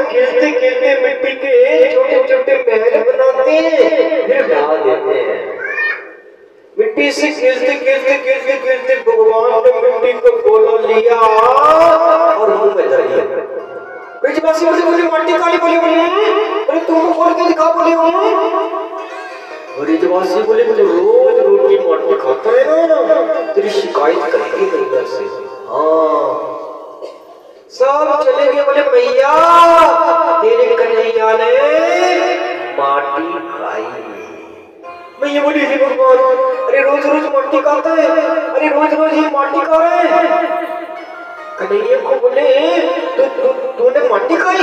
खेलते खेलते मिट्टी के छोटे छोटे महल बनाते हैं, फिर बहा देते हैं। मिट्टी से खेलते खेलते खेलते खेलते भगवान ने मिट्टी को गोला लिया और मुंह में धर लिया। ब्रिजवासी बोले माटी काली बोली बोले तुमको खोल के दिखा बोले ब्रिजवासी बोले मुझे रोज रोटी माटी खाता है ना, तेरी शिकायत करेंगे मेरे घर से। हाँ सब चले गए, बोले भैया तेरे कन्हैया ने माटी खाई। मैया बोली हे भगवान, अरे रोज रोज माटी खाता है, अरे रोज रोज ये माटी खा रहा है। कन्हैया को बोले तूने माटी खाई?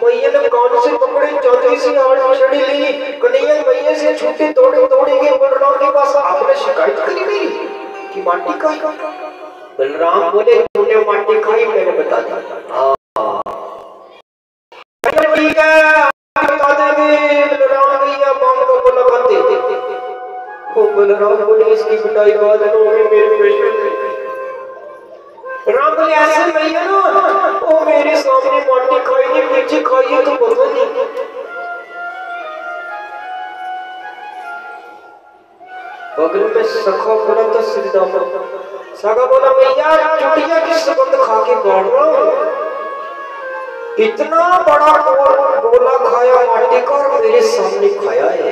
मैया ने कान से पकड़े, चांदी सी छड़ी ली, कन्हैया मैया से छूटे तोड़े तोड़ेंगे बलराम के पास, आपने शिकायत करी मेरी कि माटी खाई? बलराम बोले तूने माटी खाई, मैंने बता दिया। ठीक है बता देंगे। बलराम भैया माम को बोला खाते। वो बलराम बोले इसकी पिटाई बाद मेरे पेशे। राम बोले ऐसे भैया ना वो मेरे सामने माटी खाई नहीं, पीछे खाई है तो पता नहीं। बगल में सखा पड़ा था सीधा सगा बोला भैया चुटिया की सुगंध खा के गाड़ रहा हूं, इतना बड़ा गोला खाया माटी का और मेरे सामने खाया है।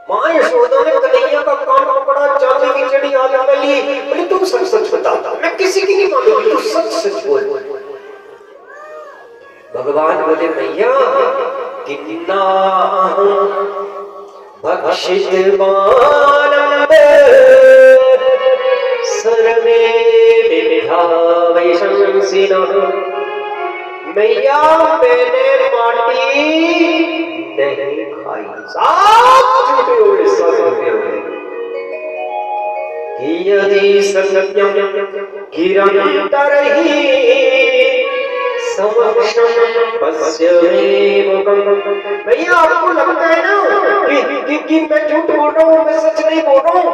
मां यशोदा ने कन्हैया का कान पकड़ा, चांदी की छड़ी हाथ में ली, बोले तू सच सच बता, मैं किसी की नहीं मानूंगी, तू सच सच बोल। भगवान बोले भैया किन्ना भक्षित मानंद सर्वे विधावै शंसिना। मैया मैंने माटी नहीं खाई। सब झूठे हुए, सब झूठे हुए। यदि सत्यम गिरंतरहि समक्षम पश्यमे मुखम। भैया आपको लगता है ना कि मैं झूठ बोल रहा हूँ, मैं सच नहीं बोल रहा हूँ,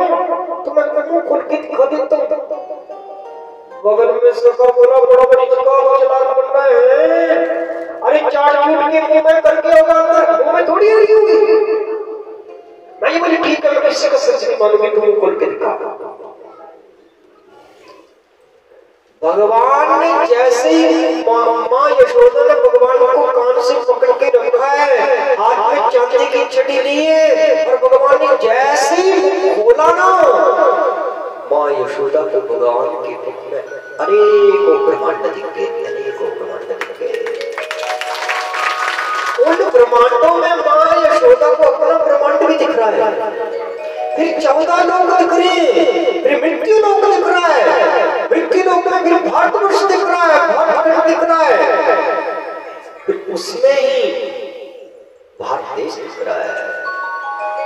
तो मैं मुंह खोल के दिखा देता हूँ। बगल में सका बोला बड़ा बड़ी चलाक बन रहा है, अरे चाट झूठ के मुंह में करके होगा, अंदर मुंह में थोड़ी हरी होगी। मैं ये बोली ठीक है, मैं किसी का सच नहीं मानूंगी, तुम खोल के दिखा। भगवान ने जैसे ही मां यशोदा ने भगवान को कान से पकड़ के रखा है, हाथ में चांदी की छड़ी ली है, और भगवान ने जैसे ही खोला ना, मां यशोदा को भगवान के मुख में अनेकों ब्रह्मांड दिख गए, अनेकों ब्रह्मांड दिख गए। उन ब्रह्मांडों में मां यशोदा को अपना ब्रह्मांड भी दिख रहा है, फिर 14 लोक दिख रहे हैं, फिर मृत्यु लोक दिख रहा है, मृत्यु लोक में फिर भारतवर्ष दिख रहा है, भारतखंड दिख रहा है, फिर उसमें ही भारत देश दिख रहा है,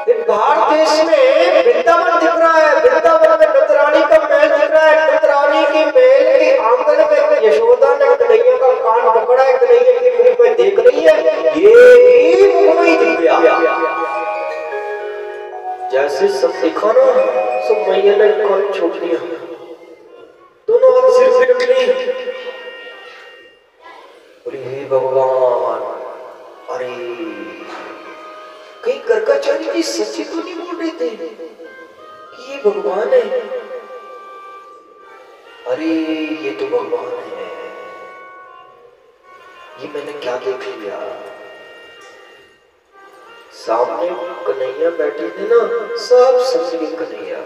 फिर भारत देश में वृंदावन दिख रहा है, वृंदावन में नंदरानी का महल दिख रहा है, नंदरानी के महल के आंगन में यशोदा ने कन्हैया का कान पकड़ा है, कन्हैया के मुंह में देख रही है, ये भी मुंह में दिख गया। जैसे सब दिखा ना, सब मैया ने कान छोड़ दिया, दोनों हाथ सिर पे रख ली, बोले हे भगवान, अरे कहीं गर्गाचार्य जी सच्ची तो नहीं बोल रहे थे कि ये भगवान है? अरे ये तो भगवान है, ये मैंने क्या देख लिया। सामने कन्हैया बैठे थे ना, सब समझ गए कन्हैया।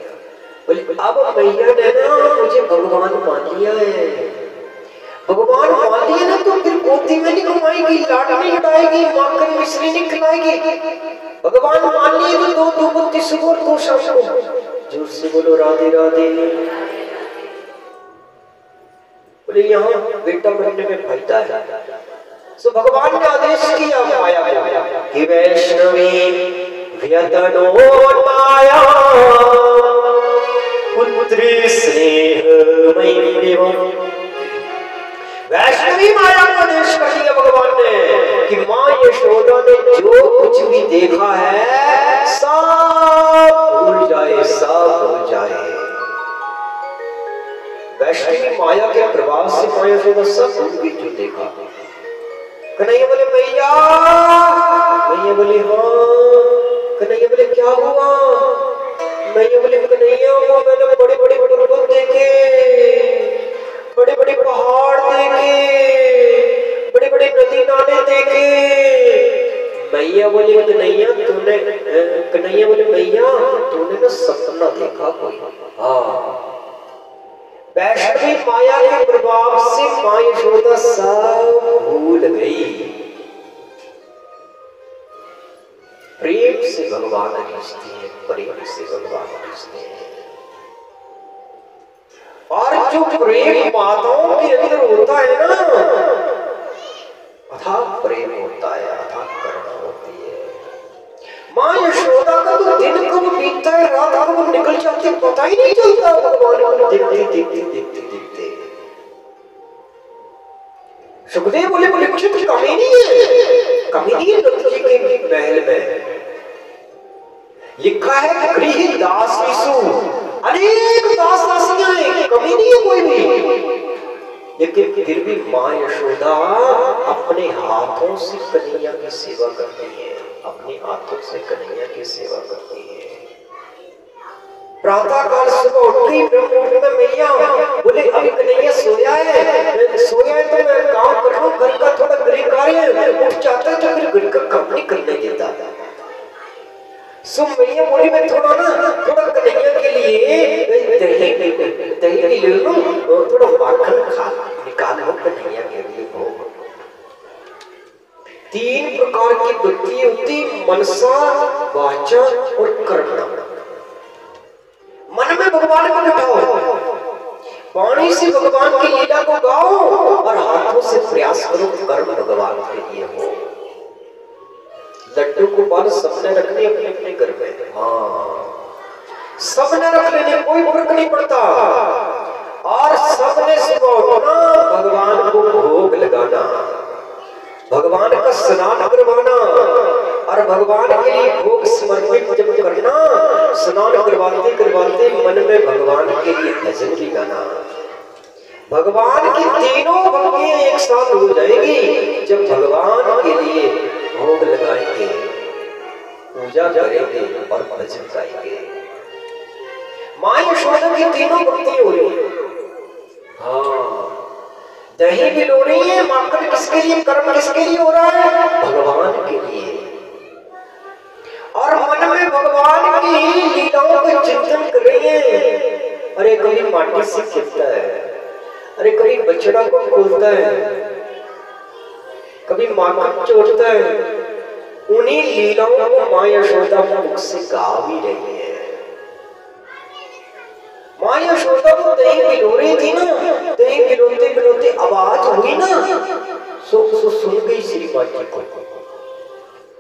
बोले अब मैया ने ना मुझे भगवान मान लिया है, भगवान मान लिया ना तो फिर गोदी में नहीं घुमाएगी, लाड नहीं उड़ाएगी, माखन मिश्री नहीं खिलाएगी। भगवान मान लिए तो दो दो बुद्धि सुबह दो शाम को जोर से बोलो राधे राधे। बोले यहाँ बेटा बनने में फायदा है। सो भगवान ने आदेश किया माया को कि वैष्णवी व्यतनो माया पुत्री स्नेहमयी। वैष्णवी माया को आदेश कर दिया भगवान ने कि मां यशोदा ने जो कुछ भी देखा है सब भूल जाए, सब भूल जाए। वैष्णवी माया के प्रभाव से माया यशोदा सब भूल गई जो देखा। कन्हैया बोले मैया, मैया बोले हाँ। कन्हैया बोले क्या हुआ? मैया बोले कन्हैया वो मैंने बड़े बड़े पर्वत देखे, बड़े बड़े पहाड़ देखे, बड़े बड़े नदी नाले देखे। मैया बोले कन्हैया तूने, कन्हैया बोले मैया तूने ना सपना देखा कोई? हाँ। वैष्णवी माया के प्रभाव से मां यशोदा सब भूल गई। प्रेम से भगवान रिश्ते हैं, प्रेम से भगवान रिश्ते हैं। और जो प्रेम माताओं के अंदर होता है ना, अथाह प्रेम होता है, अथाह करुणा होती है। मां यशोदा का तो दिन कब बीतता है, रात कब निकल जाती है पता ही नहीं चलता। भगवान को देखते देखते देखते देखते सुखदेव बोले बोले कुछ कमी नहीं है, कमी नहीं है। नंद जी के महल में लिखा है गृह दास विशु, अनेक दास दासियां हैं, कमी नहीं है कोई भी। लेकिन फिर भी मां यशोदा अपने हाथों से कन्हैया की सेवा करती है, अपने हाथों से कन्हैया की सेवा करती है। प्रातः काल सुबह उठ गई, ब्रह्म मुहूर्त में मैया बोले अभी कन्हैया सोया है, सोया है तो मैं काम कर रहा हूँ, घर का थोड़ा गृह कार्य है, उठ जाता है तो फिर घर का काम नहीं करने देता। सो मैया बोली मैं थोड़ा कन्हैया के लिए दही ले लूं, थोड़ा माखन खा निकाल लो कन्हैया के लिए भोग। 3 प्रकार की वृत्ति होती, मनसा, वाचा और कर्म। मन में भगवान को बिठाओ, वाणी से भगवान की लीला को गाओ और हाथों से प्रयास करो कर्म भगवान के लिए हो। लड्डू को बाल सबने रखने अपने अपने घर में, हाँ सबने रख लेने, कोई फर्क नहीं पड़ता। और सबने सुबह उठना, भगवान को भोग लगाना, भगवान का स्नान करवाना और भगवान के लिए भोग समर्पित जब करना, स्नान करवाते करवाते मन में भगवान के लिए भजन भी गाना। भगवान की तीनों भक्तियां एक साथ हो जाएगी जब भगवान के लिए भोग लगाएंगे, पूजा करेंगे और भजन गाएंगे। मां यशोदा की तीनों भक्तियां हो रही है। हाँ, दही भी लो रही है, माखन किसके लिए, कर्म किसके लिए हो रहा है, भगवान के लिए। और मन में भगवान की लीलाओं का चिंतन कर रही है। अरे कभी माटी से खिलता है, अरे कभी बछड़ा को खोलता है, कभी माखन चोटता है। उन्हीं लीलाओं को मां यशोदा मुख से गा भी रही है। मां यशोदा को दही पिलो रही थी ना, दही पिलोते पिलोते आवाज हुई ना, सो सुन गई श्री मां जी को।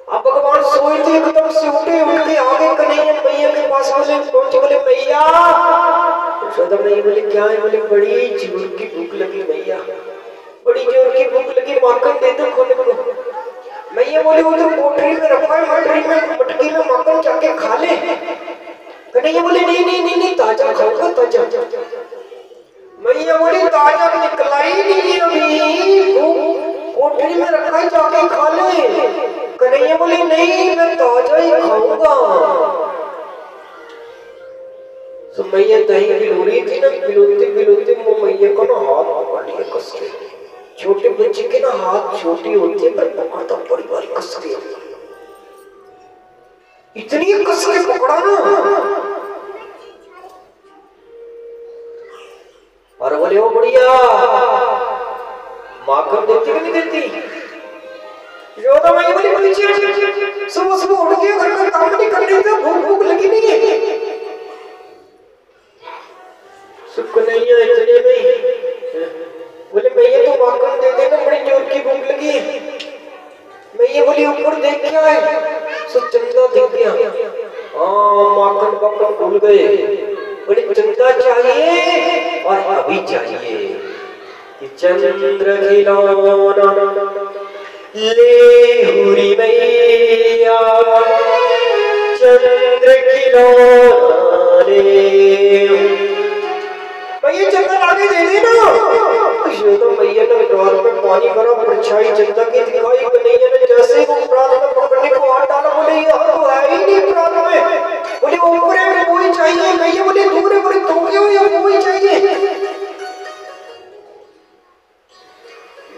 अब भगवान सोए थे, एकदम से उठे, उठ के आगे कन्हैया मैया के पास पहुंचे, बोले मैया। यशोदा मैया बोले क्या है? बोले बड़ी जोर की भूख लगी मैया, बड़ी जोर की भूख लगी, माखन दे दो खोने को। मैया बोले उधर कोठरी में रखा है, मटकी में माखन जाके खा ले। कन्हैया बोले नहीं नहीं नहीं नहीं, ताजा खाऊंगा ताजा। मैया बोली ताजा निकला ही नहीं अभी, कोठरी में रखा है जाके खा ले। कन्हैया बोले नहीं मैं ताजा ही खाऊंगा। तो मैया दही पिलो रही थी ना, पिलोते पिलोते वो मैया को ना हाथ पकड़ लिया कस के। छोटे बच्चे के ना हाथ छोटी होती है पर पकड़ता बड़ी बारी कस के, इतनी कस के पकड़ा ना। और बोले ओ बढ़िया, माखन देती कि नहीं देती? यशोदा मैया बोली पीछे, सुबह सुबह उठ के घर का काम नहीं कर लेते, भूख भूख लगी नहीं है। सुख नहीं है इतने में, बोले मैया तो माखन दे देना, बड़ी जोर की भूख लगी है। मैया बोली ऊपर देख क्या है? सब चंदा दिख गया। हाँ माखन बाखन भूल गए, बड़ी चंदा चाहिए और अभी चाहिए कि चंद्र खिलौना ले हुरी मैया, चंद्र खिलौना ले। मैया चंदा लाके दे दी ना। यशोदा मैया ने द्वार में पानी भरा, परछाई चंदा की दिखाई। कन्हैया ने जैसे ही वो प्रात में पकड़ने को हाथ डाला, बोले ये तो है ही नहीं प्रात में। बोले ऊपर है, वो ही चाहिए। मैया बोले दूर है, बोले तो क्यों, ये वो ही चाहिए।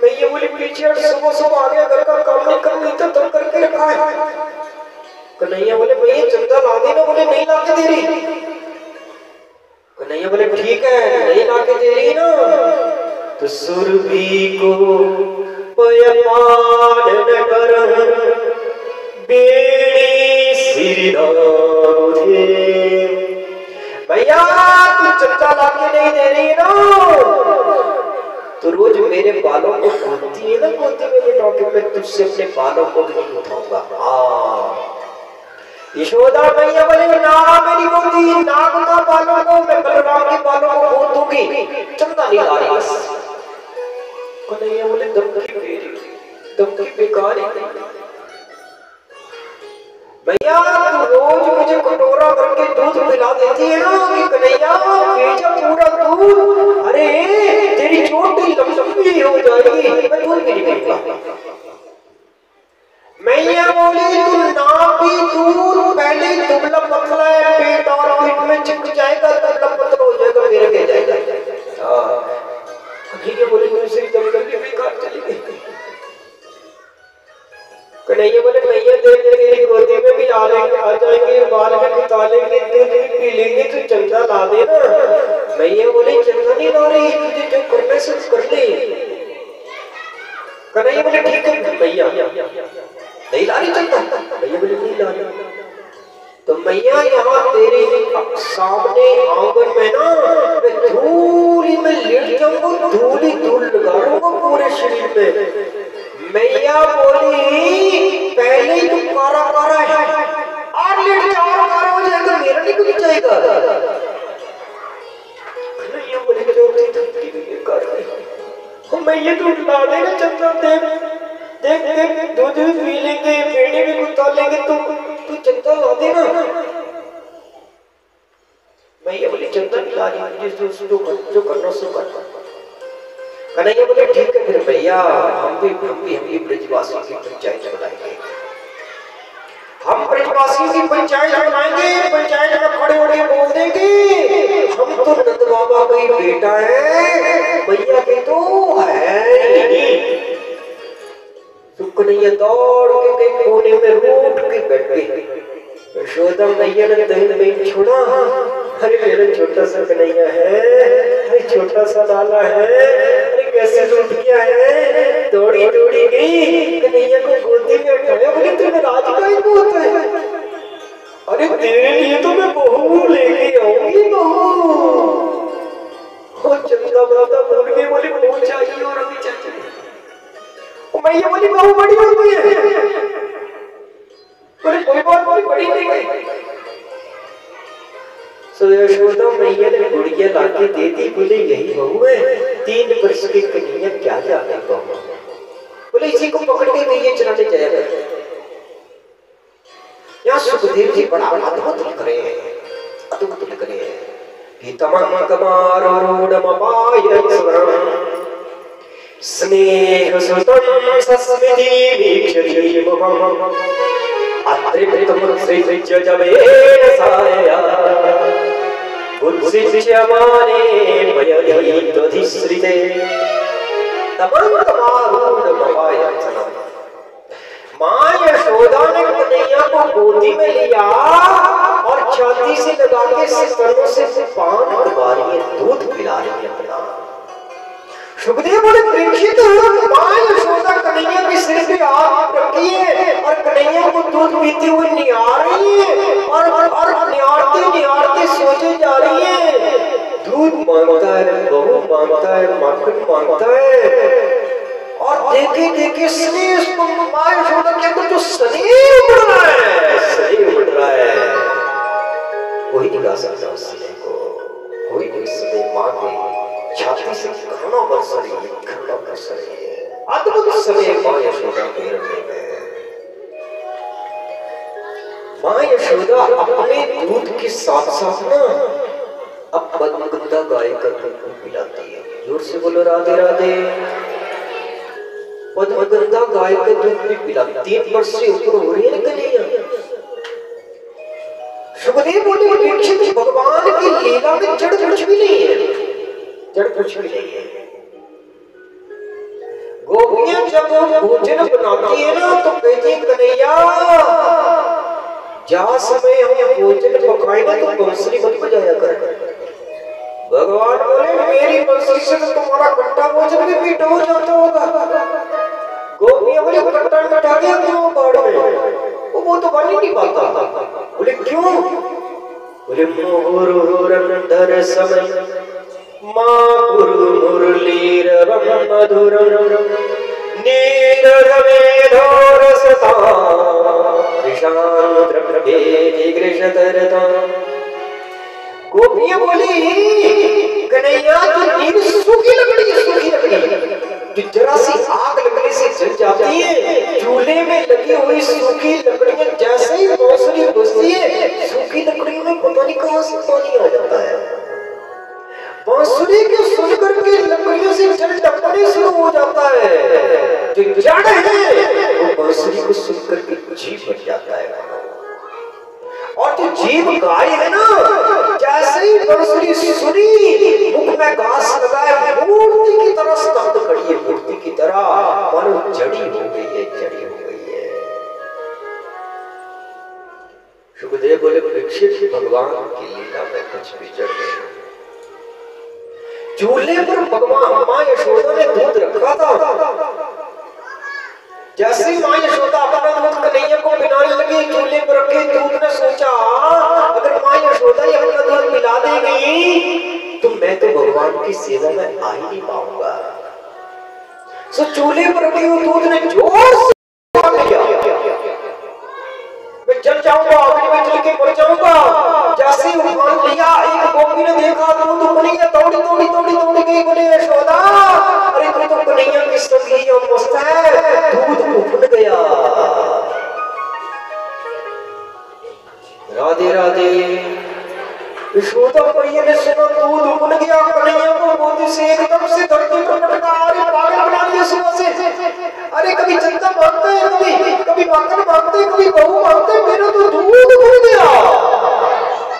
मैया बोली पीछे सुबह सुबह आ गया, घर का काम नहीं कर, नहीं तो तुम करके रखा है। कन्हैया बोले मैया चंदा ला देना। बोले नहीं ला के दे रही। कन्हैया बोले ठीक है, नहीं ला के दे रही ना तो सुरभि को पयमान न करम, बेड़ी सिरदारे। भैया तू चंदा ला के नहीं दे रही ना तो रोज मेरे बालों को खोदती है ना, खोदती में बिठा के मैं तुझसे अपने बालों को नहीं उठाऊंगा। यशोदा मैया बोले ना मेरी गोदी, नाग का बालों को मैं बलराम के बालों को खोद दूंगी, चंदा नहीं ला रही। कन्हैया बोले दम की बेकार है भैया, तू रोज मुझे कटोरा भर के दूध पिला देती है ना कि कन्हैया भेजा पूरा दूध, अरे तेरी चोटी लंबी हो जाएगी, मैं दूध भी नहीं पीऊंगा। मैया बोली तू ना पी दूध, पहले दुबला पतला है, पेट और पीठ में चिपक जाएगा, दुबला पतला हो जाएगा, मेरे के जाएगा। कन्हैया बोले दूसरी दमदम की बेकार चली गई। कन्हैया बोले मैया देख तेरी गोदी में भी आ जाएंगे, बाल में कुता लेंगे, दूध भी पी लेंगे, तू चंदा ला देना। मैया बोले चंदा नहीं ला रही, तुझे जो करने से कर ले। कन्हैया बोले ठीक है भैया, नहीं ला रही चंदा। भैया बोले नहीं ला रही तो मैया यहाँ तेरे सामने आंगन में ना मैं धूली में लेट जाऊंगा, धूली धूल लगा लूंगा पूरे शरीर में। मैया बोली पहले ही तुम कारा कारा है और लेट जाओ, कारा हो जाएगा, मेरा नहीं कुछ जाएगा। मैया बोली मैया तू ला देना चंदा, देख देख दूध भी पी लेंगे, पेड़े भी कुत्ता लेंगे, तू चंदा ला देना। मैया बोली चंदा नहीं ला रही, जो करना सो कर। कन्हैया बोले ठीक है फिर भैया, हम भी ब्रजवासियों की पंचायत बनाएंगे, हम ब्रजवासियों की पंचायत बनाएंगे, पंचायत में खड़े होकर बोल देंगे हम तो नंद बाबा का ही बेटा है, मैया के तो है नहीं। कन्हैया दौड़ के कोने में रूठ के बैठ गई। यशोदा मैया ने दही नहीं छोड़ा, अरे मेरा छोटा सा कन्हैया है, अरे छोटा सा लाला है, अरे कैसे रूठ गया है। दौड़ी दौड़ी गई, कन्हैया को गोदी में उठाया, बोली तुम्हें राज का ही होता है, अरे तेरे लिए तो मैं बहू लेके आऊंगी, बहू। चंदा बाबा बोल के बोली बहू चाहिए और अभी चाहिए। मैया बोली बहू बड़ी होती है, बोले कोई बात नहीं, बड़ी नहीं गई। सो यशोदा मैया ने गुड़िया लाके दे दी, बोले यही बहू है, 3 वर्ष की कन्हैया क्या जाने बहू। बोले इसी को पकड़ के दिए चलाने जाया कर। यहाँ सुखदेव जी बड़ा अद्भुत लिख रहे हैं, अद्भुत लिख रहे हैं कि तमं कमारूढ़मपाय स्वरम् स्नेह सुतं सस्मिति वीक्षति मुखम् अत्रिप्तमुत्सृज्य जवेन साया बुद्धिच्यमाने मयधिश्रिते तमं कमारूढ़मपाय स्वरम्। माँ यशोदा ने कन्हैया को गोदी में लिया और छाती से लगा के स्तनों से पान करवा रही है, दूध पिला रही है अपना। सुखदेव बोले परीक्षित, माँ यशोदा कन्हैया के सिर पे हाथ रखी है और कन्हैया को दूध पीते हुए निहार रही है और निहारते सोचे जा रही है। दूध मांगता है, बहू मांगता है, माखन मांगता है और देखे देखे स्नेह माँ यशोदा के अंदर जो स्नेह उड़ रहा है, स्नेह उड़ रहा है, कोई नहीं गा सकता उस स्नेह को, कोई नहीं स्नेह माँ के छाती से खाना बरस रही है, खाना बरस रही है, अद्भुत स्नेह माँ यशोदा के हृदय में। माँ यशोदा अपने दूध के साथ साथ ना अब पद्मगंधा गाय का दूध पिलाती है। जोर से बोलो राधे राधे। पद्मगंधा गाय का दूध भी पिलाती, 3 वर्ष से ऊपर हो रही है कन्हैया। सुखदेव बोले परीक्षित भगवान की लीला में जड़ कुछ भी नहीं है, जड़ कुछ भी नहीं है। गोपियां जब भोजन बनाती है ना तो कहती है कन्हैया जहां समय हम भोजन पकाएंगे तो बंसुरी मत बजाया कर। भगवान बोले मेरी बंसुरी से तो तुम्हारा कट्टा भोजन भी मीठा हो जाता होगा। गोपियां बोले कट्टा मिठा गया क्यों बाढ़ में, वो तो बन ही नहीं पाता। बोले क्यों? बोले मोर समय माँ गुरु मुरलीर मधुर नीर रसता गोपियां बोली कन्हैया तो नीर सूखी लकड़ी है, सूखी लकड़ी जो जरा सी आग लगने से जल जाती है। चूल्हे में लगी हुई सूखी लकड़ियां जैसे ही बांसुरी बजती है सूखी लकड़ियों में पता नहीं कहां से पानी आ जाता है। बांसुरी को सुनकर के लकड़ियों से जल टपकने शुरू हो जाता है। जो जड़ है वो बांसुरी को सुनकर के जीव बन जाता है। और जो जीव गाय है ना जैसे ही बांसुरी सुनी मुख में घास लगाए मूर्ति की तरह स्तब्ध खड़ी है, मूर्ति की तरह मानो जड़ी हो गई है, जड़ी हो गई है। सुखदेव बोले परीक्षित भगवान की लीला में कुछ भी जड़ नहीं। चूल्हे पर भगवान माँ यशोदा ने दूध रखा था। जैसे ही माँ यशोदा अपना दूध कन्हैया को पिलाने लगी चूल्हे पर रखे दूध ने सोचा अगर माँ यशोदा ये अपना दूध पिला देगी तो मैं तो भगवान की सेवा में आ ही नहीं पाऊंगा। सो चूल्हे पर रखे हुए दूध ने जोर से मैं जल जाऊंगा, अग्नि में जल के मर जाऊंगा। जैसे ही उठान लिया एक गोपी ने देखा तो कन्हैया दौड़ी दौड़ी दौड़ी दौड़ी गई। बोले यशोदा अरे तू तो कन्हैया की सगी और मस्त है, दूध उफन गया। राधे राधे। यशोदा मैया ने सुना दूध उफन गया, कन्हैया को गोदी से एकदम से धरती पर पटका। अरे पागल बना दिया सुबह से। अरे कभी चंदा मांगते हैं, कभी माखन मांगते हैं, कभी बहू मांगते हैं, मेरा तो दूध उफन गया।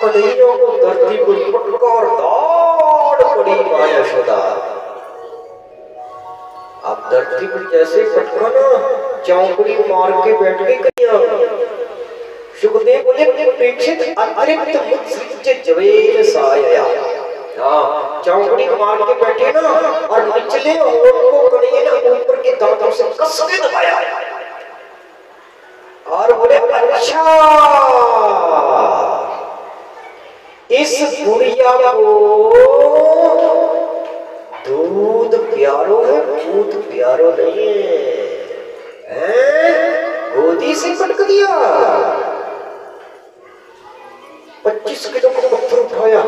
कन्हैया को धरती पर पटका और दौड़ पड़ी माँ यशोदा। अब धरती पर जैसे पटका ना चौकड़ी मार के बैठ गई कन्हैया। सुखदेव बोले परीक्षित अतिरिक्त मुत्सृज्य जवेल साया। हाँ चौकड़ी मार के बैठे ना और निचले होंठ को कन्हैया ने ऊपर के दांतों से कस के दबाया और बोले अच्छा इस गुड़िया को दूध प्यारो है, दूध प्यारो नहीं है। गोदी से पटक दिया। 25 किलो का पत्थर उठाया,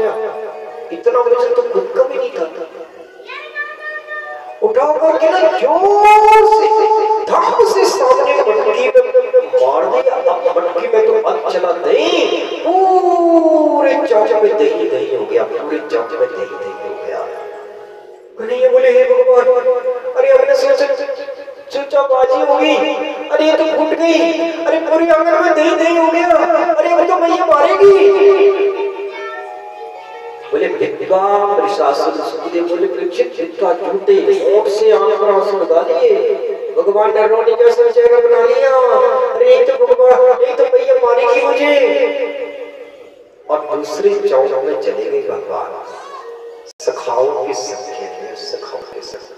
इतना वजन तो खुद का भी नहीं था। उठा करके ना जोर से धम से सामने मटकी में मार दिया। अब मटकी में तो पत चला दही, पूरे चौक में दही दही हो गया, पूरे चौक में दही दही हो गया। कन्हैया बोले हे भगवान अरे हमने सोचा बाजी होगी, अरे ये तो फूट गई, अरे पूरे आंगन में दही दही हो गया, अरे अब तो मैया मारेगी। बोले भिक्का सुखदेव बोले परीक्षित भिक्का झूठे होंठ से आंख पर आंसू लगा लिए। भगवान ने रोने जैसा चेहरा बना लिया। अरे एक तो भगवान एक तो मैया मारेगी मुझे। और दूसरे चौक में चले गए भगवान सखाओं की संख्या में, सखाओं के संग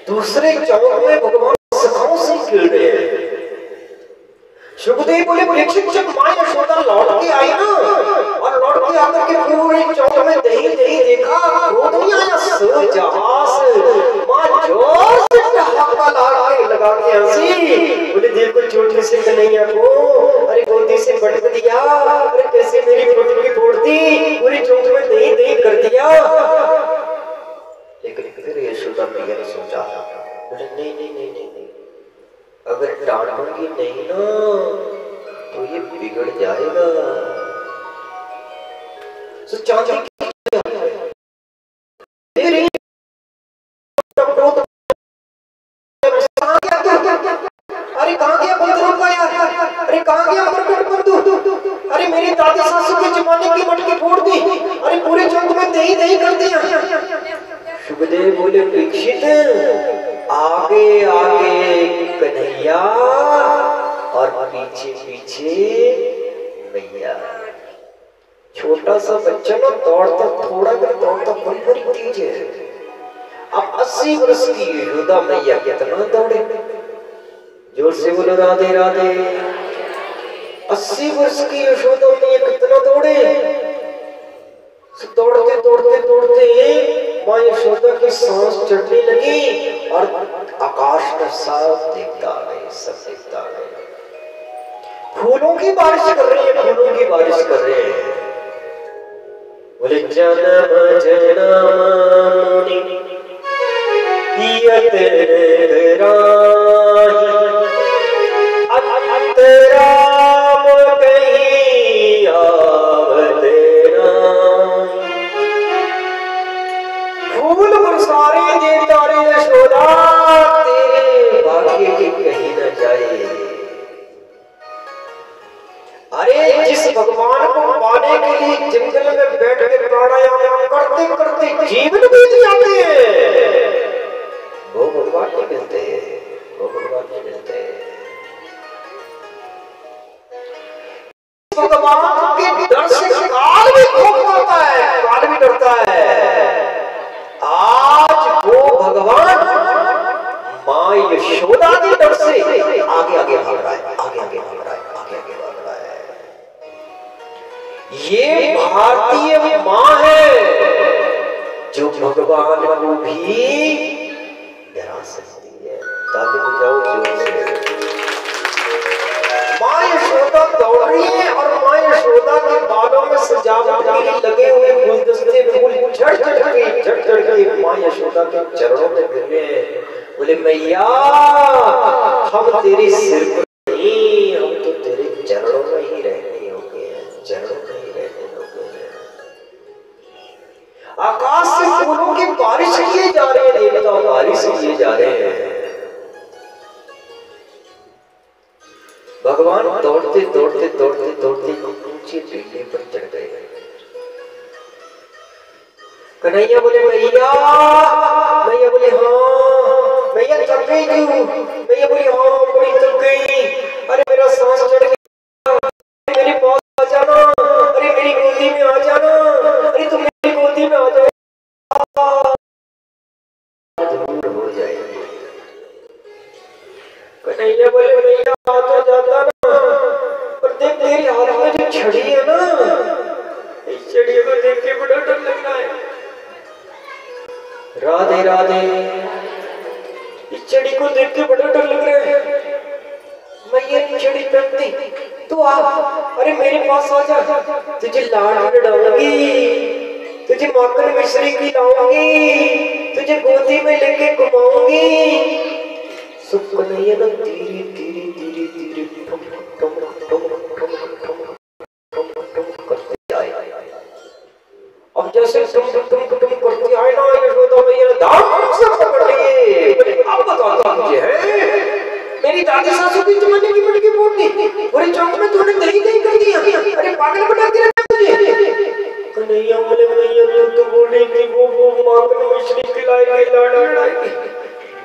दूसरे चौक में भगवान सखाओं से खेल रहे हैं। सुखदेव बोले परीक्षित जब माँ यशोदा लौट के आई ना और लौट के आकर के पूरे चौक में दही दही देखा, क्रोध नहीं आया सहजास। माँ जोर से ठहाका लगा के हंसी। बोले देखो छोटे से कन्हैया को अरे गोदी से पटक दिया, अरे कैसे मेरी फोटो तोड़ दी, पूरे चौक में दही दही कर दिया। लेकिन फिर यशोदा मैया ने सोचा बोले नहीं नहीं नहीं नहीं, अगर डांटूंगी नहीं ना तो ये बिगड़ जाएगा। तो चांदी अरे कहाँ गया बंदरों का यार, अरे कहाँ गया मरकट बंधु, अरे मेरी दादी सासू के जमाने की मटकी फोड़ दी, अरे पूरे चौक में दही दही कर दिया। सुखदेव बोले परीक्षित आगे आगे कन्हैया और पीछे पीछे मैया। छोटा सा बच्चा ना दौड़ता थोड़ा कर दौड़ता बड़ी तेज है। अब 80 वर्ष की यशोदा मैया कितना दौड़े, जोर से बोलो राधे राधे। 80 वर्ष की यशोदा मैया कितना दौड़े। दौड़ते दौड़ते दौड़ते माँ यशोदा की सांस चढ़ने लगी और आकाश में सब देखता गए, सब देखता गए। फूलों की बारिश कर रही है, फूलों की बारिश कर रहे हैं। बोले जन्म जन्म अंतराम कहीं आवतेरा। फूल बरसारे देता रे यशोदा, तेरे भाग्य के कहीं न जाए। अरे जिस भगवान को पाने के लिए जंगल में बैठ के प्राणायाम करते करते जीवन बीत जाते हैं, वो भगवान नहीं मिलते, वो भगवान नहीं मिलते। भगवान के डर से काल भी खौफ करता है, काल भी डरता है। आज वो भगवान माँ यशोदा के डर से आगे आगे भाग रहा है, आगे आगे भाग रहा है, आगे आगे भाग रहा है। ये भारतीय माँ है जो भगवान को भी डरा सकती है। ताकि बुझाओ जोर से। माँ यशोदा दौड़ रही है और माँ यशोदा के बालों में सजावट के लिए लगे हुए गुलदस्ते फूल झड़ झड़ के माँ यशोदा के चरणों में गिर रहे हैं। बोले मैया हम तेरे सिर पर नहीं, हम तो तेरे चरणों में ही रहने होंगे, चरणों में ही रहने होंगे। आकाश से फूलों की बारिश किए जा रहे हैं, देवता बारिश किए जा रहे हैं। भगवान दौड़ते दौड़ते दौड़ते दौड़ते ऊंचे टीले पर चढ़ गए। कन्हैया बोले मैया, मैया बोले हाँ, मैया थक गई क्यों? मैया बोली हाँ बड़ी थक गई, अरे मेरा सांस चढ़ गया, मेरे पास आ जाना, अरे मेरी गोदी में आ जाना, अरे तुम मेरी गोदी में आ जाओ, दूर हो जाएगी। कन्हैया बोले मैया आ तो जाता ना, पर देख तेरी हाथ में जो छड़ी है ना, इस छड़ी को देख के बड़ा डर लग रहा है। राधे राधे। इस छड़ी को देख के बड़ा डर लग रहा है। मैया छड़ी पहनती तो आ, अरे मेरे पास आ जा, तुझे लाड लड़ाऊंगी, तुझे माखन मिश्री खिलाऊंगी, तुझे गोदी में लेके घुमाऊंगी। सब कन्हैया ना धीरे धीरे धीरे धीरे करते आए। अब जैसे तुम करते आए ना यशोदा मैया धाम से पकड़ लिए। अब बताता मुझे है मेरी दादी सासू की जमाने की मटकी फोड़ दी, पूरे चौक में तूने दही दही कर दिया, अरे पागल बना के रखा तुझे। कन्हैया बोले मैया तो बोल रही थी वो माखन मिश्री खिलाएगी, लाड लड़ाएगी।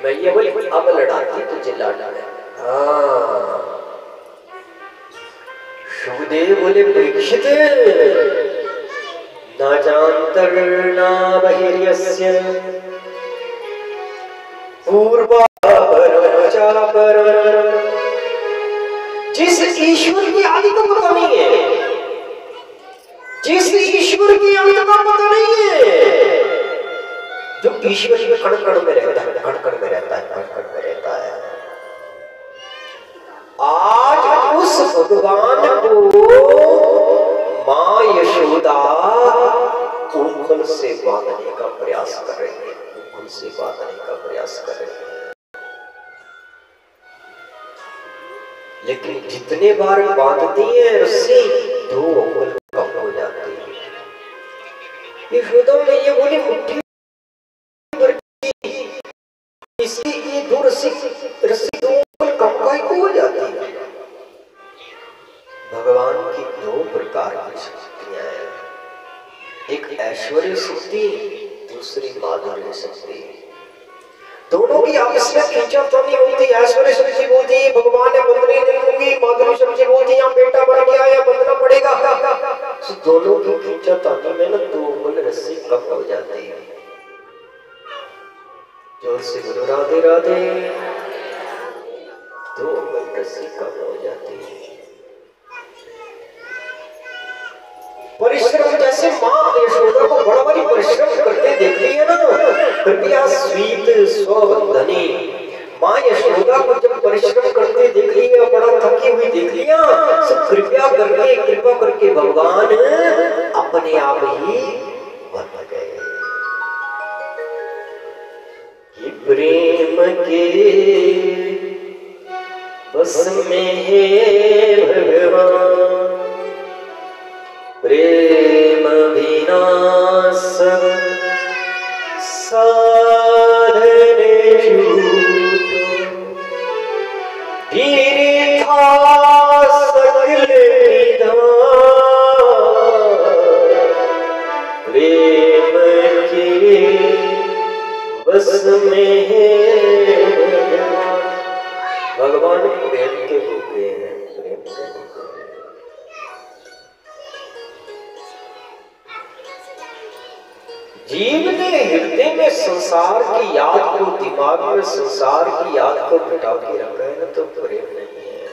मैया बोली अब लड़ाती तुझे लाड लड़ाएगी। हाँ सुखदेव बोले परीक्षित न जानतर न बहिर्यस्य पूर्वापरं चापरं। जिस ईश्वर की आदि का पता नहीं है, जिस ईश्वर की अंत का पता नहीं है, जो ईश्वर के कण कण में रहता है, कण कण में रहता है, कण कण में रहता है। आज उस भगवान को माँ यशोदा उंगल से बांधने का प्रयास कर रही है, उंगल से बांधने का प्रयास कर रही है। लेकिन जितने बार बांधती है रस्सी 2 अंगुल कम हो जाती है। यशोदा मैया बोली मुट्ठी भर की इसकी 2 रस्सी 2 अंगुल कम काहे को हो जाती है। भगवान की 2 प्रकार की शक्तियां हैं, एक ऐश्वर्य शक्ति, दूसरी माधुर्य शक्ति। दोनों की आपस में खींचातानी होती है। ऐश्वर्य शक्ति बोलती है भगवान ने बंदरी नहीं दूंगी, माधुर्य शक्ति बोलती है बेटा बन गया या बंदना पड़ेगा। तो दोनों की खींचातानी में ना 2 अंगुल रस्सी कम हो जाती है। जोर से बोलो राधे राधे। 2 अंगुल रस्सी कम हो जाती है। परिश्रम जैसे माँ यशोदा को बड़ा बड़ी परिश्रम करते देख लिया ना, कृपया स्वीत स्वधनी माँ यशोदा को जब परिश्रम करते देख लिया, बड़ा थकी हुई देख लिया, सब कृपा करके भगवान अपने आप ही बन गए। ये प्रेम के बस में है भगवान, प्रेम बिना सब साधन झूठो, धीरे था सकल निधान, प्रेम के बस में है भगवान। प्रेम के भूखे हैं, प्रेम के जीव ने हृदय में संसार की याद को, दिमाग में संसार की याद को बिठा के रखा है ना, तो प्रेम नहीं है।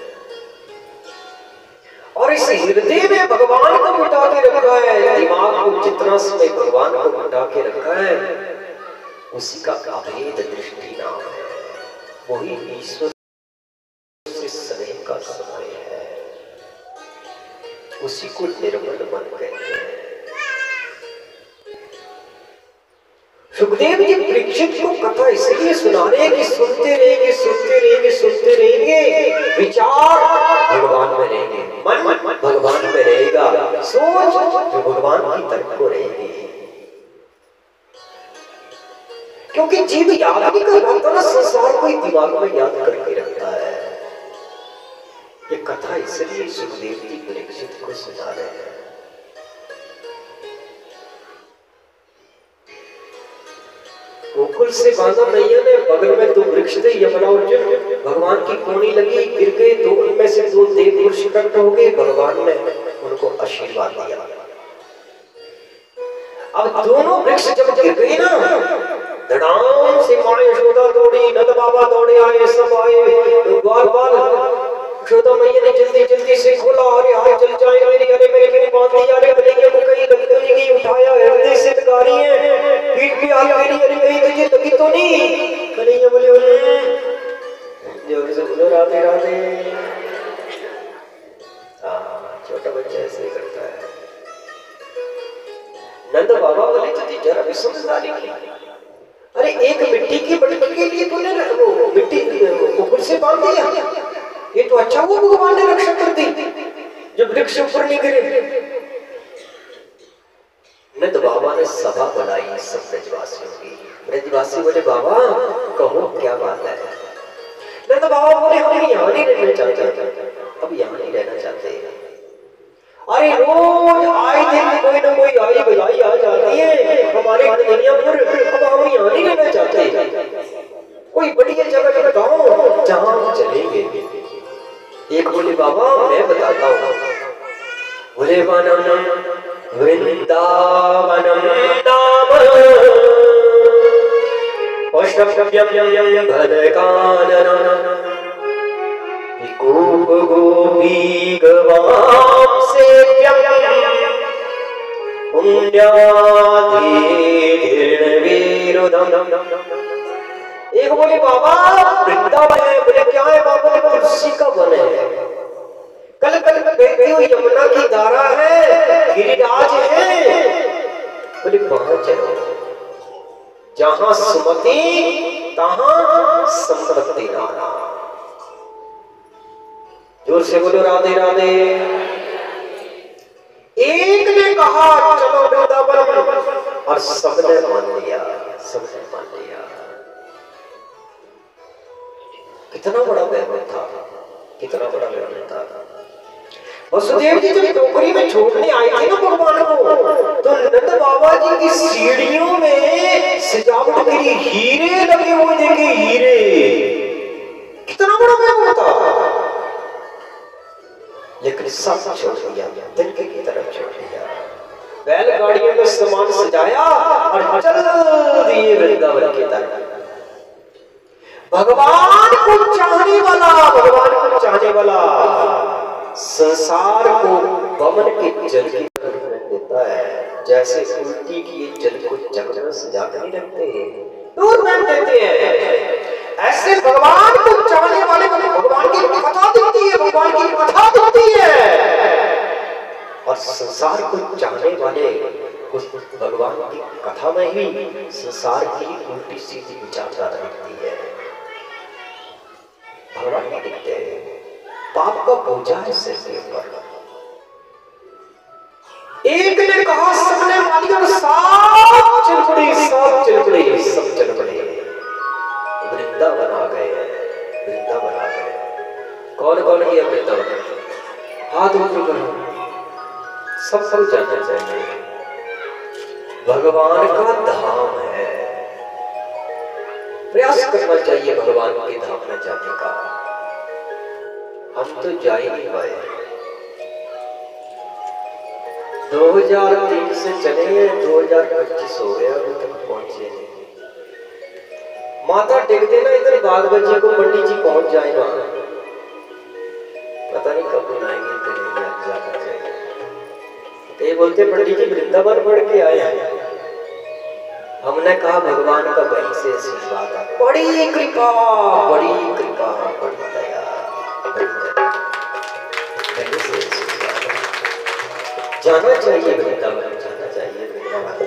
और इस हृदय में भगवान को बिठा के रखा है, दिमाग को जितना समय भगवान को बिठा के रखा है, उसी का अभेद दृष्टि नाम है। वही ईश्वर से स्नेह का समय है, उसी को निर्मल मन कहते हैं। सुखदेव जी परीक्षित को कथा इसलिए सुना रहे हैं कि सुनते रहेंगे, विचार भगवान में रहेंगे, मन भगवान में रहेगा, सोच जो भगवान की तरफ को रहेगी। क्योंकि जीव याद नहीं कर पाता ना, संसार को दिमाग में याद करके रखता है। ये कथा इसलिए सुखदेव जी परीक्षित को सुना रहे हैं। गोकुल से बांधा मैया ने, बगल में 2 वृक्ष थे, यमला अर्जुन, भगवान की कोनी लगी, गिर गए, 2 उनमें से 2 देव पुरुष प्रकट हो गए, भगवान ने उनको आशीर्वाद दिया। अब दोनों वृक्ष जब गिर गए ना, धड़ाम से माँ यशोदा दौड़ी, नंद बाबा दौड़े आए, सब आए, बाल यशोदा मैया ने जल्दी से खोला, अरे हाथ जल जाए मेरी, अरे मेरी क्यों बांधी, अरे कन्हैया को कहीं लगी तो नहीं, उठाया, हृदय से लगा रही है, पीठ पे हाथ मेरी, अरे कहीं तुझे लगी तो नहीं। कन्हैया बोले जोर से बोलो राधे राधे। छोटा बच्चा ऐसे ही करता है। नंद बाबा बोले तुझे जरा भी समझदारी नहीं, अरे एक मिट्टी की मटकी के लिए तूने वो मिट्टी गोकुल से बांध दिया, ये तो अच्छा हुआ भगवान ने रक्षा कर दी जब वृक्ष ऊपर नहीं गिरे। नंद बाबा ने सभा बुलाई सब ब्रजवासियों की। ब्रजवासी बोले बाबा कहो क्या बात है। नंद बाबा बोले हम यहाँ नहीं रहना चाहते, अब यहाँ नहीं रहना चाहते। अरे रोज आए दिन कोई ना कोई आई बुलाई आ जाती है हमारे कन्हैया पर, अब हम यहाँ नहीं रहना चाहते, कोई बढ़िया जगह बताओ जहाँ हम चलेंगे। एक बोले बाबा मैं बताता हूँ, बोले वनम वृंदावनम नाम पशव्यम भदकाननम गोप गोपी गवाम सेव्यम पुण्याधीर्णवीरुदम। एक बोले बाबा वृंदावन है, बोले क्या है बाबा, तुलसी का वन है, कल कल बहती हुई यमुना की धारा है, गिरिराज है, बोले वहां चलो जहां सुमति तहां संपत्ति नाना। जोर से बोलो राधे राधे। एक ने कहा चलो वृंदावन और सबने मान लिया, सबने मान लिया। कितना बड़ा वैभव था, कितना बड़ा वैभव था। वसुदेव जी जब टोकरी में छोड़ने आए थे ना भगवान को, तो नंद बाबा जी की सीढ़ियों में सजावट के लिए हीरे लगे हुए देखे, हीरे। कितना बड़ा वैभव था, लेकिन सब छोड़ दिया, तिनके की तरफ छोड़ दिया। बैलगाड़ियों में सामान सजाया और चल दिए वृंदावन की तरफ। भगवान को चाहने वाला, भगवान को चाहने वाला संसार को बमन के जल की तरफ देता है। जैसे उल्टी किए जल को जग में सजा कर नहीं रखते, दूर फेंक देते हैं, ऐसे भगवान को चाहने वाले को भगवान की कथा दिखती है, भगवान की कथा दिखती है। और संसार को चाहने वाले उस भगवान की कथा में ही संसार की उल्टी सीधी विचारधारा दिखती है। भगवान नहीं दिखते, पाप का बोझा है सिर के ऊपर। एक ने कहा सबने मानी और सब चल पड़े, सब चल पड़े, सब चल पड़े। वृंदावन आ गए, वृंदावन आ गए। कौन कौन किया वृंदावन? हाथ ऊपर करो, सब जाना चाहिए भगवान का धाम है। प्रयास करना चाहिए भगवान के धाम में जाने का। हम तो जा ही नहीं पाए। 2003 से चले, 2025 हो गया, अभी तक पहुंचे नहीं। माता टेक देना इधर बाग बच्चे को, पंडित जी पहुंच जाए वहां, पता नहीं कब बुलाएंगे, जाना चाहिए। तो ये बोलते पंडित जी वृंदावन पढ़ के आए हैं। हमने कहा भगवान का वहीं से आशीर्वाद आ, बड़ी कृपा, बड़ी कृपा, बड़ी दया, वहीं से आशीर्वाद। जाना चाहिए वृंदावन, जाना चाहिए वृंदावन।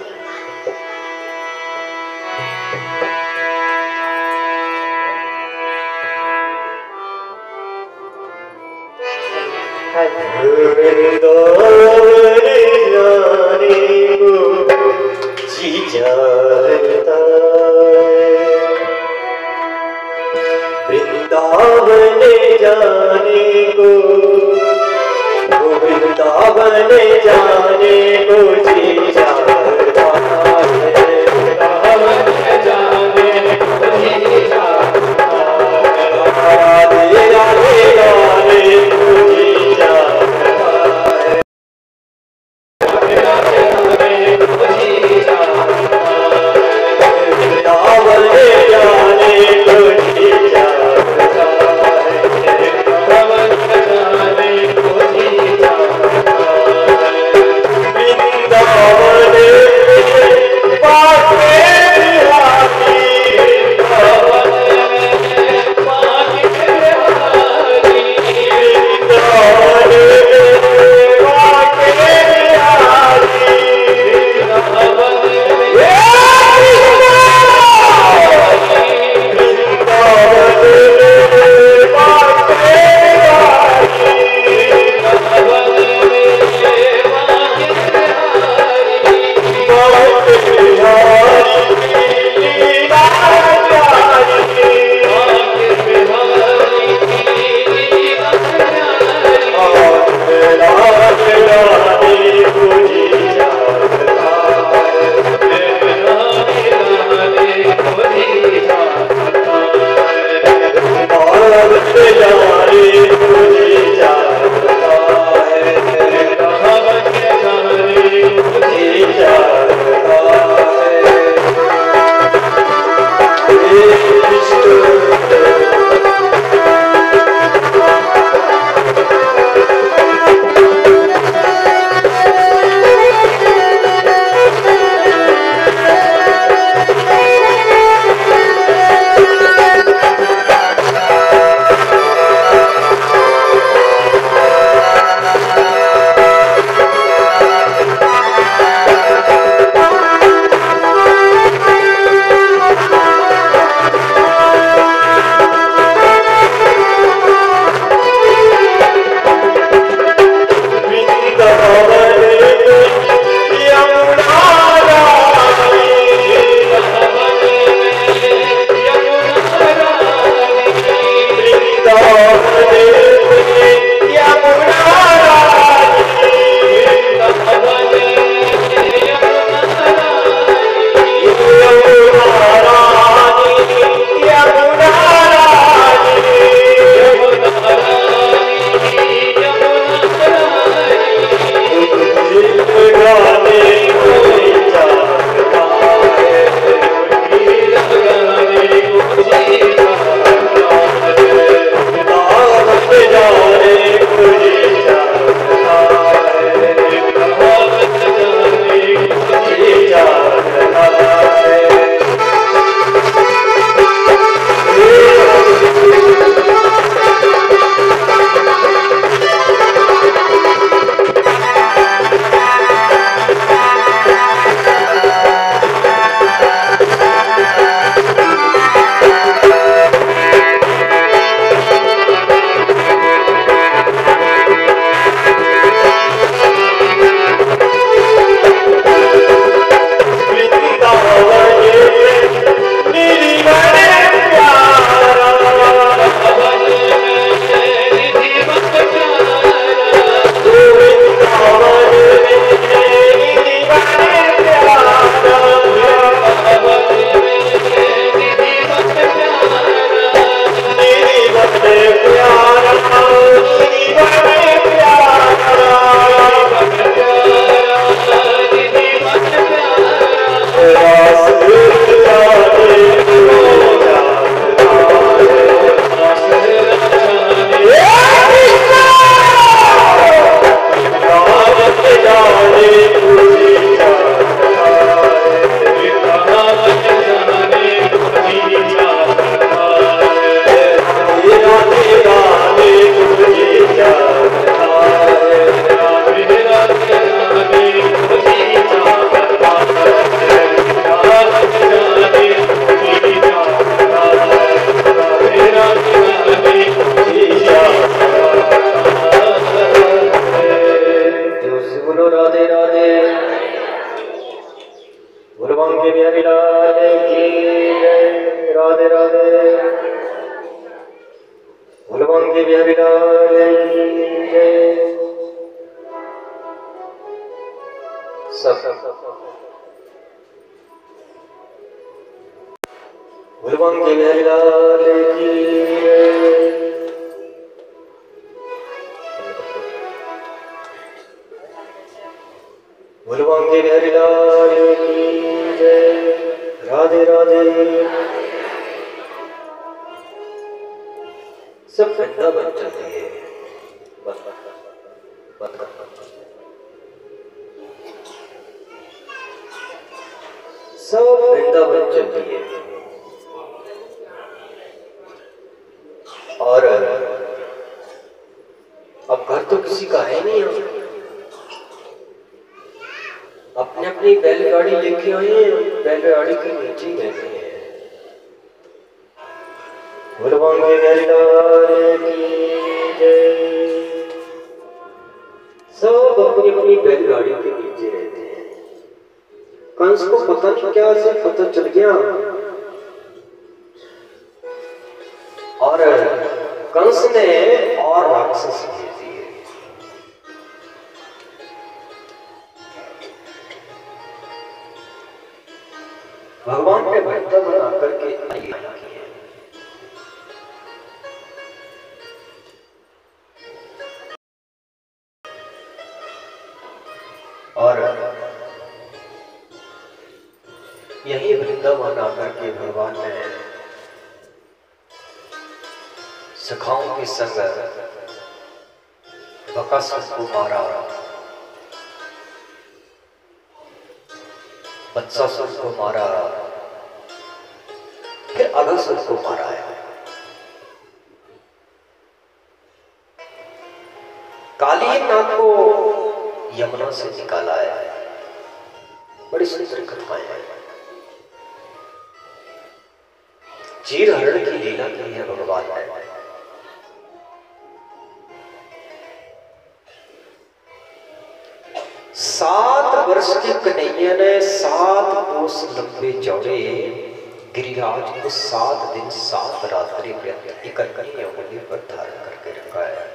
वृंदावन जाने को, वृंदावन जाने को जी चाहता है, वृंदावन जाने को जी चाहता है, राधे राधे राधे को जी चाहता है, राधे राधे राधे को जी चाहता है, वृंदावन जाने को जी चाहता है, वृंदावन जाने को जी चाहता है, वृंदावन पाके बिहारी, वृंदावन पाके बिहारी, वृंदावन पाके बिहारी, के बिहारी लाल की जय। भगवान के बिहारी लाल की जय। भगवान के बिहारी लाल की जय। राधे राधे। सब वृंदावन चलिए, सब वृंदावन चलिए। और अब घर तो किसी का है नहीं, अपने अपनी बैलगाड़ी लेके आए हैं, बैलगाड़ी के नीचे ही बैठे हैं। भगवान के बिहारी लाल की जय। सब अपनी अपनी बैलगाड़ी के नीचे रहते हैं। कंस को पता नहीं क्या से पता चल गया, और कंस ने और राक्षस भेज दिए। भगवान ने भक्त बना करके आए और यही वृंदावन आकर के भगवान ने सखाओं के संग बकासुर को मारा, बत्सासुर को मारा, फिर अघासुर को मारा है। काली नाग को यमुना से निकाला है। बड़ी सुंदर कथाएं हैं। चीर हरण की लीला की है भगवान ने। सात वर्ष के कन्हैया ने 7 कोस लंबे चौड़े गिरिराज को 7 दिन 7 रात्रि व्रत इकट्ठी उंगली पर धारण करके रखा है।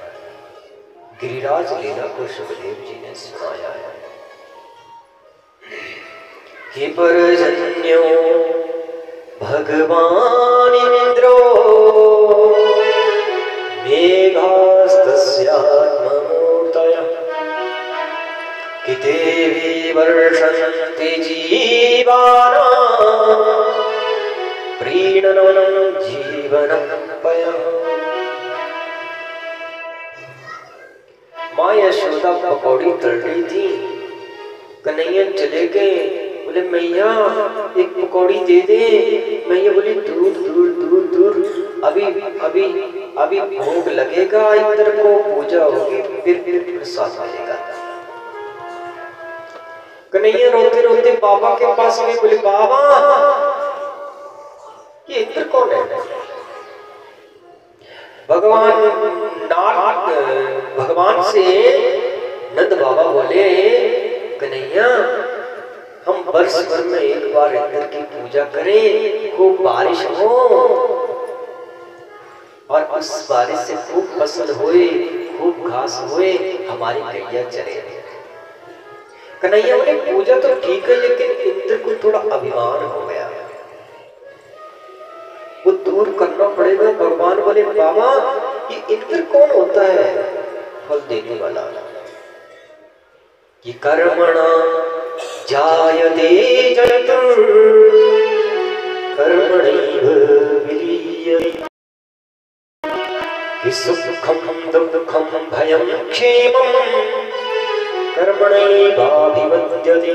गिरिराज लीला को सुखदेव जी ने सुनाया है। हे परजन्यो भगवान इंद्रो मेघास्तस्यात्ममूर्तयः कि देवी वर्षन्ति जीवानां प्रीणनं जीवनं पयः। माँ यशोदा पकौड़ी तल रही थी, कन्हैया चले गए, बोले मैया एक पकौड़ी दे दे। मैया बोली दूर दूर दूर दूर, अभी अभी अभी भोग लगेगा, इंद्र को पूजा होगी, फिर प्रसाद मिलेगा। कन्हैया रोते रोते बाबा के पास गए, बोले बाबा ये इंद्र कौन है? भगवान से नंद बाबा बोले कन्हैया हम वर्ष भर में एक बार इंद्र की पूजा करें, खूब बारिश हो और उस बारिश से खूब फसल होए, खूब घास होए, हमारी गैया चले। कन्हैया बोले पूजा तो ठीक है, लेकिन इंद्र को थोड़ा अभिमान हो गया, वो दूर करना पड़ेगा। भगवान बोले बाबा ये इंद्र कौन होता है? फल देने वाला। कि कर्मणा जायते जयतु कर्मणैव विलीयते कि सुखं दुःखं भयं क्षेमं कर्मणैवाभिवद्यते।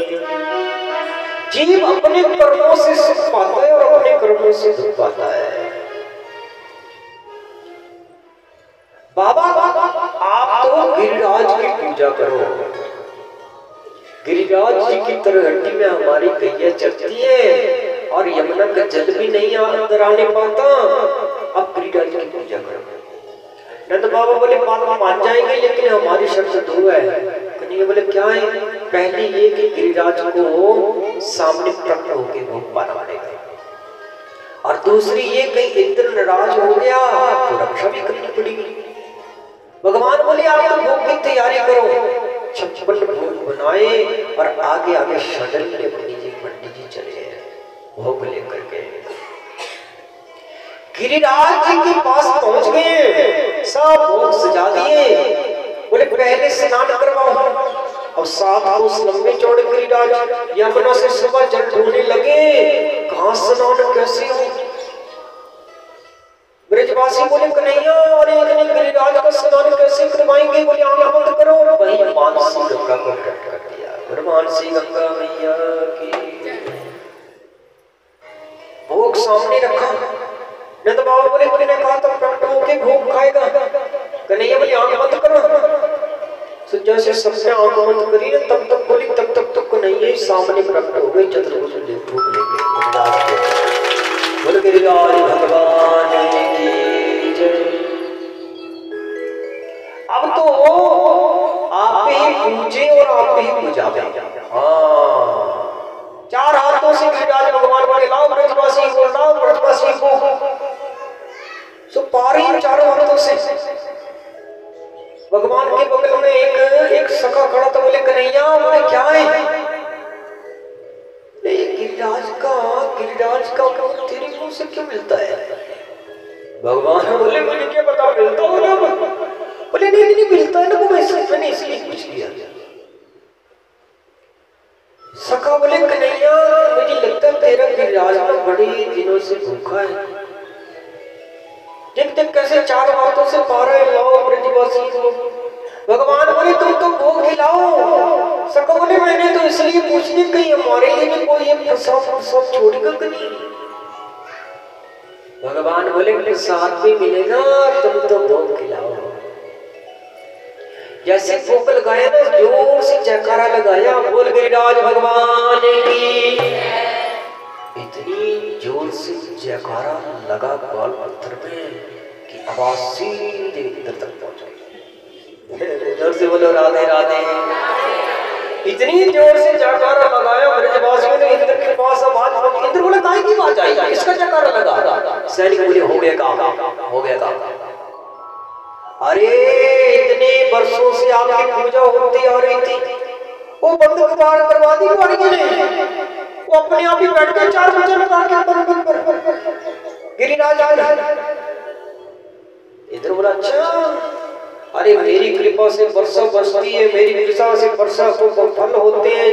जीव अपने कर्मों से सुख पाता है और अपने कर्मों से दुख पाता है। बाबा आप तो गिरिराज की पूजा करो, गिरिराज जी की तरहटी में हमारी गैया चलती है और यमुना का जल भी नहीं अंदर आने पाता, अब गिरिराज की पूजा करो। नंद बाबा बोले बात मान जाएंगे, लेकिन हमारी शर्त 2 है। कन्हैया बोले क्या है? पहली ये कि गिरिराज को सामने प्रकट होके भोग पाना पड़ेगा, और दूसरी ये कहीं इंद्र नाराज हो गया तो रक्षा भी करनी पड़ेगी। भगवान बोले आप तो भोग की तैयारी करो। 56 भोग बनाए और आगे आगे सडनली पंडित जी चले भोग लेकर के गिरिराज जी के पास पहुंच गए, सब भोग सजा दिए। बोले पहले स्नान करवाओ। अब 7 कोस लंबे चौड़े गिरिराज यमुना से सुबह जल ढोने लगे, कहां स्नान कैसे हो। ब्रजवासी बोले कन्हैया अरे इतने गिरिराज का स्नान कैसे करवाएंगे। बोले आंख बंद करो। वही मानसी गंगा को प्रकट कर दिया। मानसी गंगा मैया की भोग सामने रखा। नंद बाबा बोले तूने कहा तो प्रकट होके भोग खाएगा। कन्हैया बोले आंख बंद करो। जैसे सबने आंख बंद करी ना तब तक बोली तब तक तो कन्हैया सामने प्रकट हो गए। चतुर्भुज भोग लेके बोले गिरिराज भगवान की जय। अब तो आप ही पूजे और आप ही पूजा। हाँ 4 हाथों से गिरिराज भगवान बोले लाओ ब्रजवासी को, लाओ ब्रजवासी को। सो पारी 4 हाथों से। भगवान के बगल में एक सखा खड़ा था। बोले कन्हैया बोले क्या है। गिरिराज का तेरे मुंह से क्यों मिलता है। भगवान बोले मुझे क्या पता मिलता हो ना। बोले नहीं मिलता है ना वो मैंने इसलिए पूछ लिया। सखा बोले कन्हैया मुझे लगता है तेरा गिरिराज में बड़ी दिनों से भूखा है। देख कैसे 4 हाथों से पा रहे लाओ ब्रजवासी को। भगवान बोले तुम तो भोग खिलाओ। सखा बोले मैंने तो इसलिए पूछने कहीं हमारे लिए भी कोई ये प्रसाद छोड़ेगा कि नहीं। भगवान बोले प्रसाद भी मिलेगा, तुम तो भोग खिलाओ। जैसे भोग लगाया ना जोर से जयकारा लगाया, बोल गिरिराज भगवान की। इतनी जोर से जयकारा लगा बाल पत्थर में कि आवाज सीधे इधर तक पहुंच गई। जोर से बोलो राधे राधे। इतनी जोर से जयकारा लगाया ब्रजवासियों ने इंद्र के पास आवाज पहुंची। इंद्र बोले काहे की आवाज आई, किसका जयकारा लगा। सैनिक बोले हो गया काम, हो गया काम। अरे इतने वर्षों से आपकी पूजा होती आ रही थी, वो बंद कबाड़ करवा दी कारीगर ने। वो अपने आप ही बैठ के 4 बजे लगा के गिरिराज इधर बोला अच्छा। अरे मेरी कृपा से वर्षा बरसती है, मेरी कृपा से वर्षा को फल होते हैं,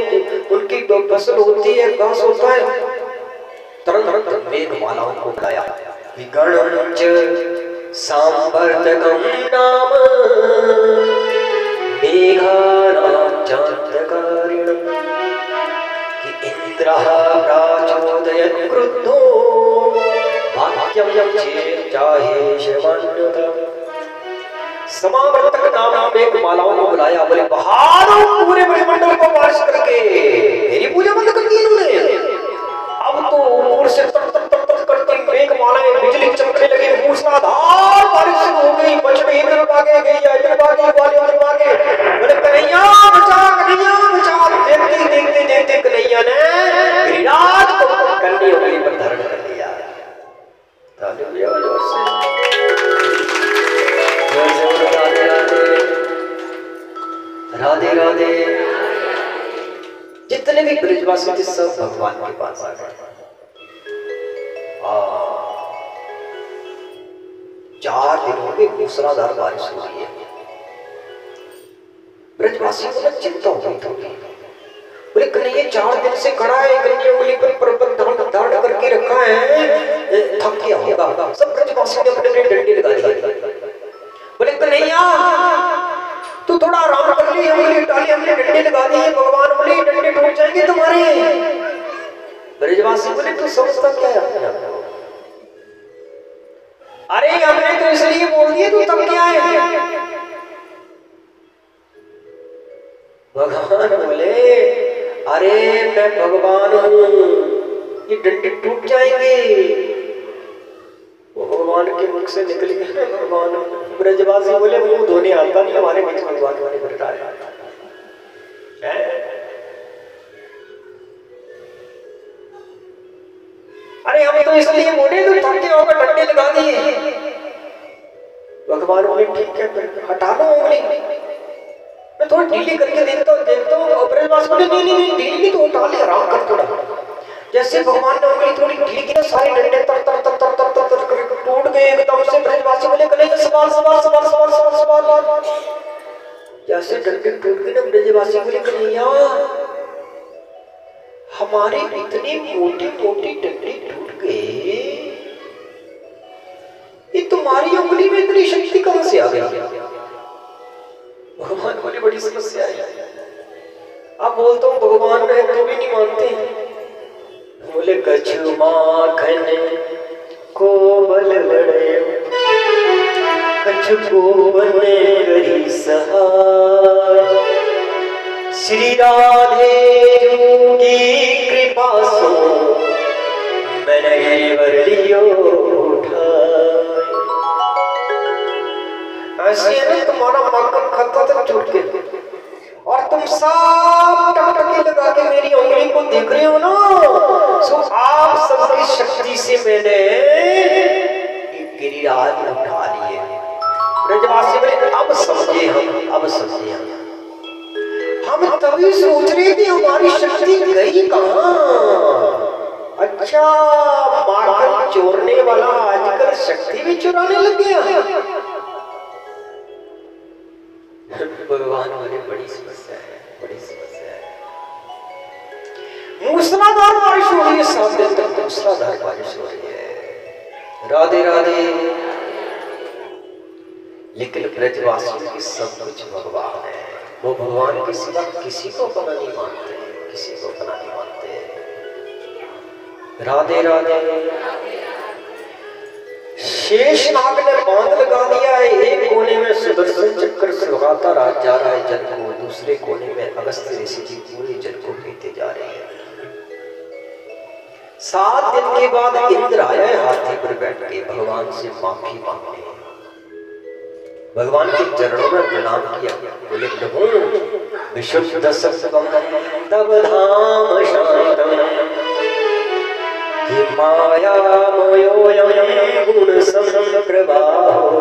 उनकी फसल होती है, घास होता है। तुरंत मेघमालाओं को बुलाया। विगणच सांवर्तकं नाम मेघानां चांद्रकारिणं कि इंद्रः प्राचोदयत् क्रुद्धो वाक्यं चेचाहे शवन्यतः। समावर्तक नाम मेघमालाओं को बुलाया। बोले बहारों पूरे ब्रह्मांड को बारिश करके मेरी पूजा बंद कर दी इन्होंने। अब तो ऊपर से तक करती मेघमालाएं बिजली चमकने लगी, मूसलाधार बारिश शुरू हो गई। बछड़े इधर भागे, गैया इधर भागे, वाले उधर भागे। बोले कन्हैया बचा, कन्हैया बचा। देखते कन्हैया ने गिरिराज को कन्या उंगली पर धारण कर लिया। राधे राधे। जितने भी ब्रजवासी थे सब भगवान के पास आ गए। 4 दिनों में मूसलाधार बारिश हो रही है। ब्रजवासियों को चिंता हो गई थी। बोले कन्हैया 4 दिन से खड़ा है, कन्हैया उंगली पर पर्वत धारण करके रखा है, थक गया होगा। सब ब्रजवासियों ने अपने डंडे लगा दिए। बोले कन्हैया तू थोड़ा आराम कर ली, उंगली टाली हमने डंडे लगा दिए। भगवान बोले डंडे टूट जाएंगे तुम्हारे। ब्रजवासी बोले तू समझता क्या है अपने आप को। अरे हमने तो इसलिए बोल दिए, तू तब क्या है। भगवान बोले अरे मैं भगवान हूं, ये डंडे टूट जाएंगे। वो भगवान के मुख से निकल गया भगवान। ब्रजवासी बोले मुंह धोने आता नहीं हमारे बीच भगवान वाले बैठा है। अरे हम तो इसलिए मोटे तो थके होकर डंडे लगा दिए। भगवान बोले ठीक है फिर हटा लो उंगली, मैं थोड़ी ढीली करके देखता हूँ। ब्रजवासी बोले नहीं नहीं नहीं ढीली नहीं, तो उठा ले, आराम कर थोड़ा। जैसे भगवान ने उंगली थोड़ी ढीली की ना, सारे डंडे तर तर तर तर तर तर कर टूट गए एकदम से। ब्रजवासी बोले कन्हैया सवाल सवाल सवाल सवाल सवाल सवाल। जैसे डंडे टूट गए ना, ब्रजवासी बोले कन्हैया हमारे इतनी मोटी मोटी डंडे टूट गए, ये तुम्हारी उंगली में इतनी शक्ति कहां से आ गई? भगवान बोले बड़ी समस्या है। अब बोलता हूँ भगवान है तो भी नहीं मानते। बोले कछु माखन को बल बड़े, कछु को बने करी सहाय, श्री राधे की कृपा सो मैंने वर लियो उठाए। ऐसे है ना, तुम्हारा माखन खाता था छूट के, और तुम सब टकटकी लगा के मेरी उंगली को देख रहे हो ना, सो आप सबकी शक्ति से मैंने गिरिराज उठा लिए। ब्रजवासी बोले अब समझे हम, अब समझे हम तभी सोच रहे थे हमारी शक्ति गई कहां। अच्छा माखन चोरने वाला आजकल शक्ति भी चुराने लग गया। भगवान बोले बड़ी समस्या है, बड़ी समस्या है। मूसलाधार बारिश हो रही है, 7 दिन तक मूसलाधार बारिश हो रही है। राधे राधे। लेकिन ब्रजवासियों की सब कुछ भगवान है, वो भगवान के सिवा किसी को अपना नहीं मानते, किसी को अपना नहीं मानते। राधे राधे। शेषनाग ने बांध लगा दिया है, एक कोने में सुदर्शन चक्र सुहाता जा रहा है जल को, दूसरे कोने में अगस्त्य ऋषि जी पूरे जल को पीते जा रहे हैं। 7 दिन के बाद इंद्र आया है हाथी पर बैठ के भगवान से माफी मांगने। भगवान के चरणों में प्रणाम किया, बोले प्रभु विशुद्ध सत्वम तव धाम शांतम कि माया मयोयम गुण संप्रवाहो।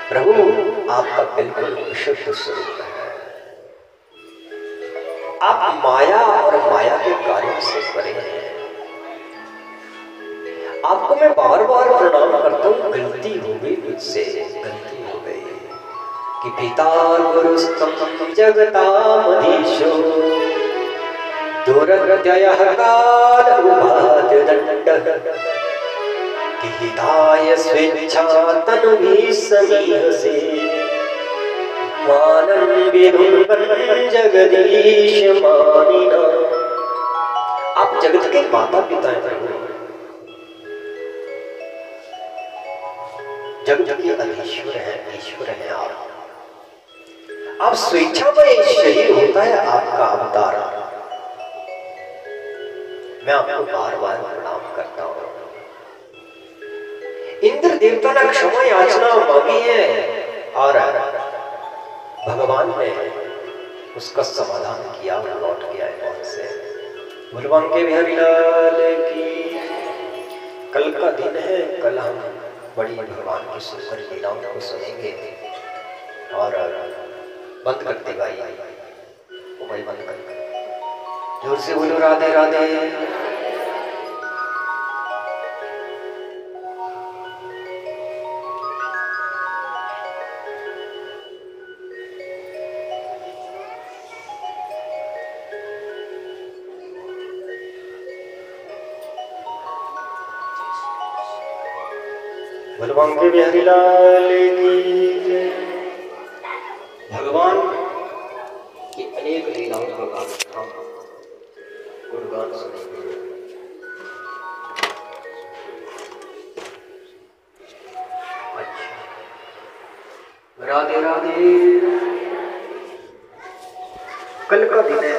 प्रभु आपका बिल्कुल विशुद्ध स्वरूप है, आप माया और माया के कार्यों से परे हैं। आपको मैं बार बार प्रणाम करता हूँ, गलती हो गई मुझसे, गलती हो गई कि पिता गुरुस्तम जगतामधीशो दुरत्ययः काल उपात दंड कि हिताय स्वेच्छा तनुभिः समीहसे मानं विधुर्वन् जगदीश मानिना। आप जगत के माता पिता हैं प्रभु, जगत के अधीश्वर है, ईश्वर है आप स्वेच्छा में शरीर होता है आपका अवतार। मैं आपको बार बार प्रणाम करता हूं। इंद्र देवता ने क्षमा याचना मांगी है और भगवान ने उसका समाधान किया और लौट गया है वहां से। भगवान के बिहारी लाल की। कल का दिन है, कल हम बड़ी भगवान की सुंदर लीलाओं को सुनेंगे और बंद करते भाई, वो भाई बंद कर, जोर से बोलो राधे राधे। भगवान के बिहारी लाल की जय। भगवान की अनेक लीलाओं का गान हम गुणगान सुनेंगे। राधे राधे। कल का दिन है,